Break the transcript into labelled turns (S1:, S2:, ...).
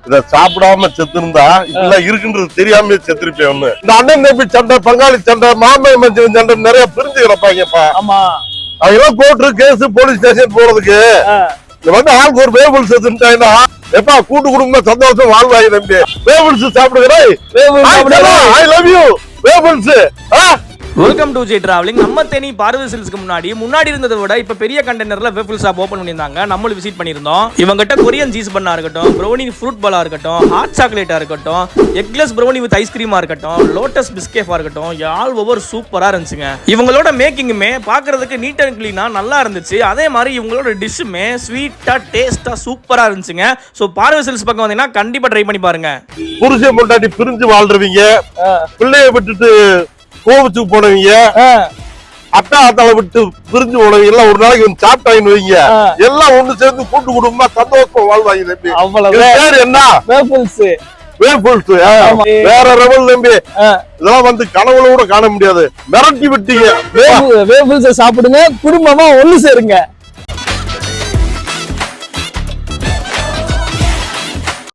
S1: இத சாப்பிடாம செத்து இருந்தா இப்பெல்லாம் இருக்குன்றது தெரியாம செத்துருப்பேன் ஒண்ணு. இந்த அண்ணன் தம்பி சண்டை, பங்காளி சண்டை, மாமன் மஞ்சள் சண்டை நிறைய பிரிஞ்சு கிடப்பாங்கப்பா.
S2: ஆமா,
S1: அவங்க கோர்ட்டு கேஸ் போலீஸ் ஸ்டேஷன் போறதுக்கு வந்து ஆளுக்கு ஒரு வேபிள்ஸ் எடுத்துட்டாங்கன்னா எப்பா கூட்டு குடும்பமா சந்தோஷம் வாழ்வாங்க தம்பி. வேபிள்ஸ் சாப்பிடுகிறேன். I love you waffles.
S2: Welcome to J travelling. நம்ம தேனி பார்வதி சில்ஸ்க்கு முன்னாடி இருந்ததை விட இப்ப பெரிய கண்டெய்னர்ல வேஃபிள் ஷாப் ஓபன் பண்ணியிருந்தாங்க. நம்மளும் விசிட் பண்ணியிருந்தோம். இவங்ககிட்ட கொரியன் சீஸ் பண்ணா இருக்கட்டும், ப்ரௌனி ஃப்ரூட் பாலா இருக்கட்டும், ஹாட் சாக்லேட்டா இருக்கட்டும், எக்லெஸ் ப்ரௌனி வித் ஐஸ்கிரீமா இருக்கட்டும், லோட்டஸ் பிஸ்கேஃபா இருக்கட்டும், ஆல் ஓவர் சூப்பரா இருந்துச்சுங்க. இவங்களோட மேக்கிங்குமே பாக்குறதுக்கு நீட் அண்ட் கிளீனா நல்லா இருந்துச்சு. அதே மாதிரி இவங்களோட டிஷ்ஷுமே ஸ்வீட்டா டேஸ்டா சூப்பரா இருந்துச்சுங்க. ஸோ பார்வதி சில்ஸ் பக்கம் வந்தீங்கன்னா கண்டிப்பா ட்ரை பண்ணி பாருங்க.
S1: புருஷன் பொண்டாட்டி பிரிஞ்சு வாழ்றவங்க, பிள்ளைய விட்டுட்டு கோவிச்சுக்கு போனவங்க, அட்டா ஆத்தால விட்டு பிரிஞ்சு போனவங்க எல்லாம் ஒரு நாளைக்கு வந்து சாப்பிட்டாங்கன்னு வைங்க, எல்லாம் ஒண்ணு சேர்ந்து கூட்டு குடும்பமா சந்தோஷமா வாழ்வாங்க தம்பி. பேர் என்ன? வேஃபிள்ஸ். வேற லெவல் தம்பி. இதெல்லாம் வந்து கனவுல கூட காண முடியாது. மிரட்டி விட்டீங்க.
S3: வேஃபிள்ஸ் சாப்பிடுங்க, குடும்பமா ஒண்ணு சேருங்க.